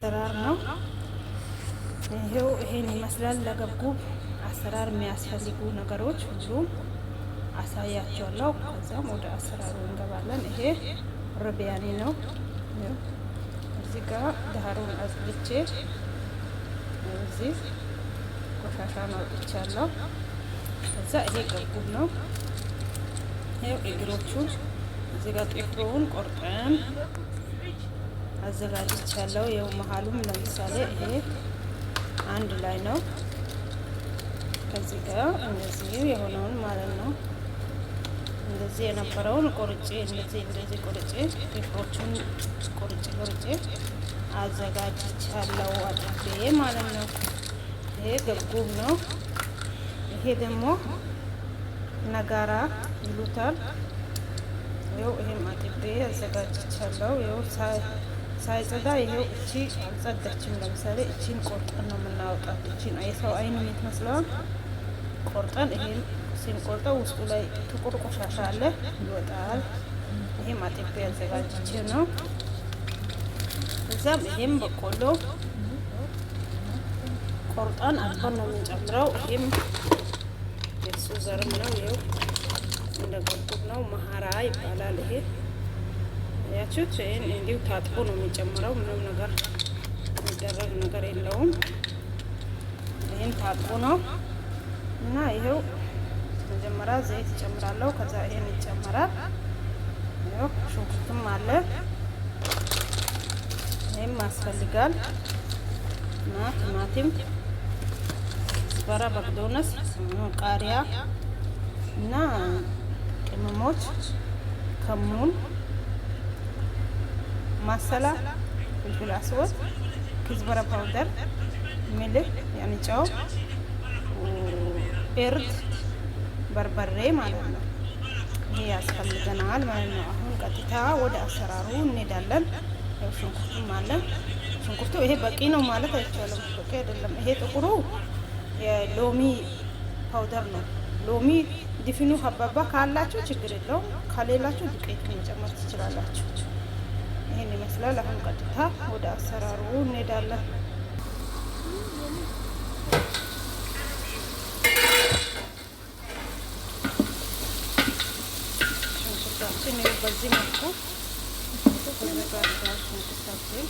አሰራር ነው። ይሄን ይመስላል። ለገብጉብ አሰራር የሚያስፈልጉ ነገሮች ሁሉም አሳያቸዋለሁ። ከዛም ወደ አሰራሩ እንገባለን። ይሄ ርቢያኒ ነው። እዚህ ጋር ዳሩን አጽድቼ እዚህ ቆሻሻን አውጥቻለሁ። ከዛ ይሄ ገብጉብ ነው። ይሄው እግሮቹን እዚህ ጋር ጥፍሩን ቆርጠን አዘጋጅቻለሁ። ይሄው መሀሉም ለምሳሌ ይሄ አንድ ላይ ነው። ከዚህ ጋር እንደዚህ የሆነውን ማለት ነው። እንደዚህ የነበረውን ቆርጬ እንደዚህ ቆርጬ ጥፍሮቹን ቆርጬ አዘጋጅቻለሁ አጥቤ ማለት ነው። ይሄ ገብጉብ ነው። ይሄ ደግሞ ነጋራ ይሉታል። ይሄው ይሄም አጥቤ አዘጋጅቻለሁ። ይሄው ሳይጸዳ ይሄው እቺ አልጸዳችም። ለምሳሌ እቺን ቆርጠን ነው የምናወጣት። እቺን የሰው አይን የምትመስለውን ቆርጠን ይሄን ስንቆርጠው ውስጡ ላይ ጥቁር ቆሻሻ አለ ይወጣል። ይሄም አጥቤ አዘጋጅቼ ነው። እዛም ይሄም በቆሎ ቆርጠን አጥበን ነው የምንጨምረው። ይሄም የሱ ዘርም ነው። ይሄው እንደ ገብጉብ ነው። መሀራ ይባላል። ይሄ ያችሁት ይሄን እንዲሁ ታጥቦ ነው የሚጨምረው። ምንም ነገር የሚደረግ ነገር የለውም። ይሄን ታጥቦ ነው እና ይሄው መጀመሪያ ዘይት እጨምራለሁ። ከዛ ይሄን ይጨመራል። ይሄው ሽንኩርትም አለ። ይሄም ያስፈልጋል እና ቲማቲም፣ ዝበራ፣ በግዶነስ፣ ቃሪያ እና ቅመሞች፣ ከሙን፣ ማሰላ፣ ፍልፍል አስወድ፣ ክዝበራ ፓውደር፣ ሚልህ ያኔ ጨው፣ እርድ፣ በርበሬ ማለት ነው። ይሄ ያስፈልገናል ማለት ነው። አሁን ቀጥታ ወደ አሰራሩ እንሄዳለን። ያው ሽንኩርቱም አለ። ሽንኩርቱ ይሄ በቂ ነው ማለት አይቻልም። በቂ አይደለም። ይሄ ጥቁሩ የሎሚ ፓውደር ነው። ሎሚ ዲፊኑ ሀባባ ካላችሁ ችግር የለውም። ከሌላችሁ ዱቄት መጨመር ትችላላችሁ። ይሄን ይመስላል። አሁን ቀጥታ ወደ አሰራሩ እንሄዳለን። ሽንኩርታችን በዚህ መልኩ ተዘጋጅቷል። ሽንኩርታችን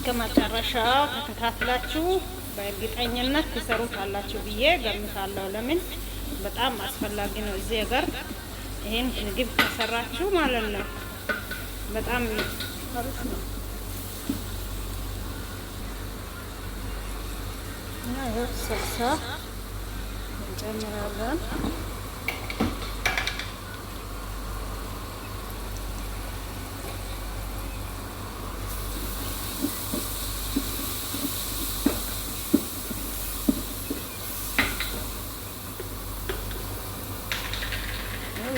ከመጨረሻ ተከታትላችሁ በእርግጠኝነት ትሰሩታላችሁ ብዬ ገምታለሁ። ለምን በጣም አስፈላጊ ነው እዚህ ሀገር ይሄን ምግብ ከሰራችሁ ማለት ነው። በጣም አሪፍ ነው እና ይሄ ሰልሳ እንጨምራለን።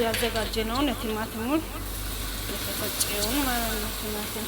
ያዘጋጀነውን ቲማቲሙን የተፈጨውን ማለት ነው። ቲማቲም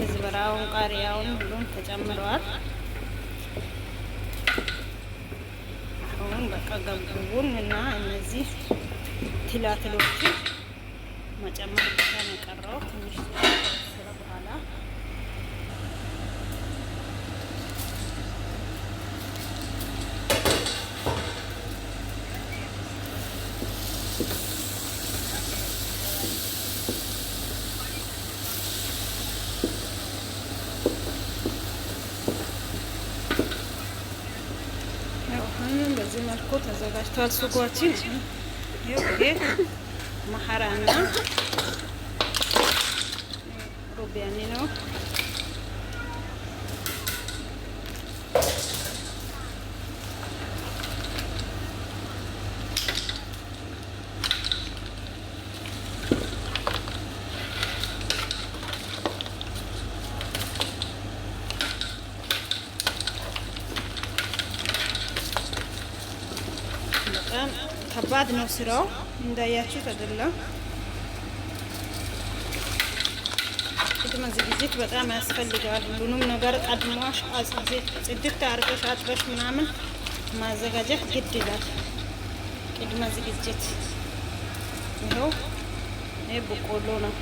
ዝበራውን፣ ቃሪያውን ሁሉም ተጨምረዋል። አሁን በቃ ገብጉቡን እና እነዚህ ቲላትሎችን መጨመር ብቻ ነው የቀረው። ትንሽ ስለ በኋላ ተዘጋጅቷል ስጓችን። ይሄ መሐራና ሩቢያኒ ነው። በጣም ከባድ ነው ስራው እንዳያችሁት አይደለም። ቅድመ ዝግጅት በጣም ያስፈልጋል። ሁሉንም ነገር ቀድሞሽ ጽድት አድርገሽ አጥበሽ ምናምን ማዘጋጀት ግድ ይላል። ቅድመ ዝግጅት ይኸው ይሄ በቆሎ ነው።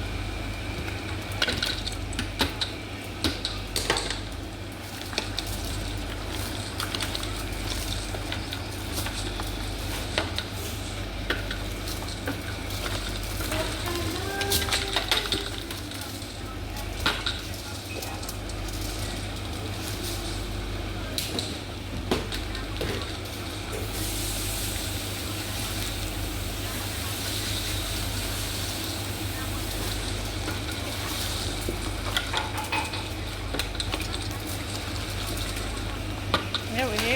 ይሄ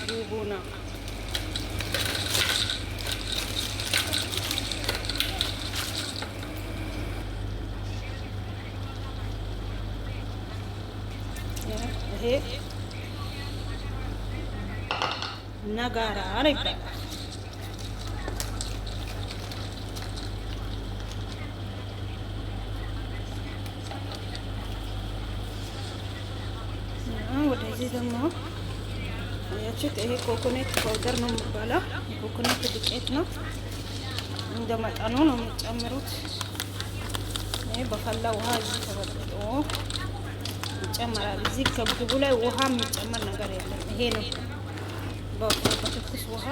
ቡቡ ነው። ይሄ ነጋራ ይባላል። ወደዚህ ደግሞ ያችሁት ይሄ ኮኮኔት ፓውደር ነው የሚባለው። የኮኮኔት ዱቄት ነው። እንደ መጠኑ ነው የሚጨምሩት። ይሄ በፈላ ውሃ እዚህ ተበጥብጦ ይጨመራል። እዚህ ከብዙ ላይ ውሃ የሚጨመር ነገር የለም። ይሄ ነው በትኩስ ውሃ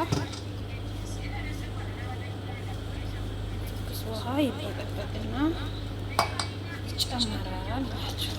ይበጠበጥና ይጨመራል ናቸው።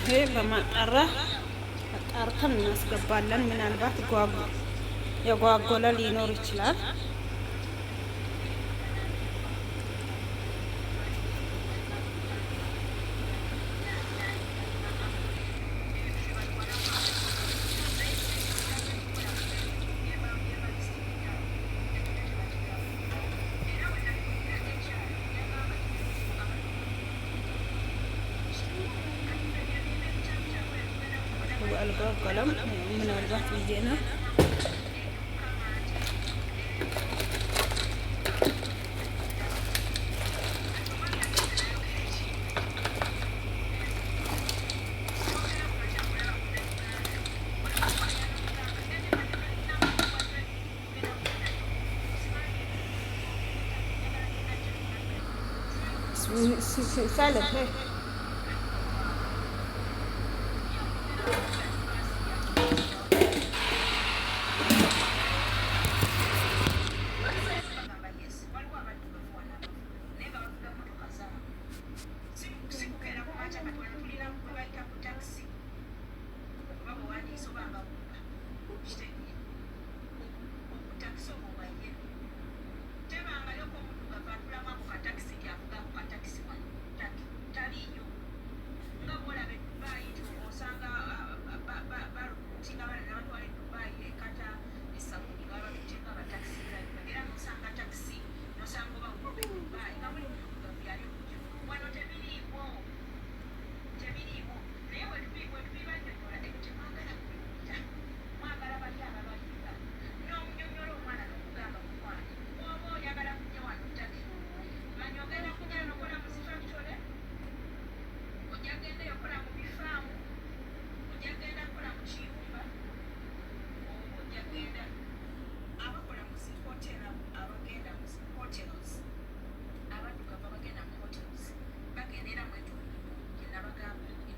ይሄ አጣርተን እናስገባለን። ምናልባት የጓጎለ ሊኖር ይችላል። አልጓጓለም ምናልባት ብዬ ነው። Silent, hey.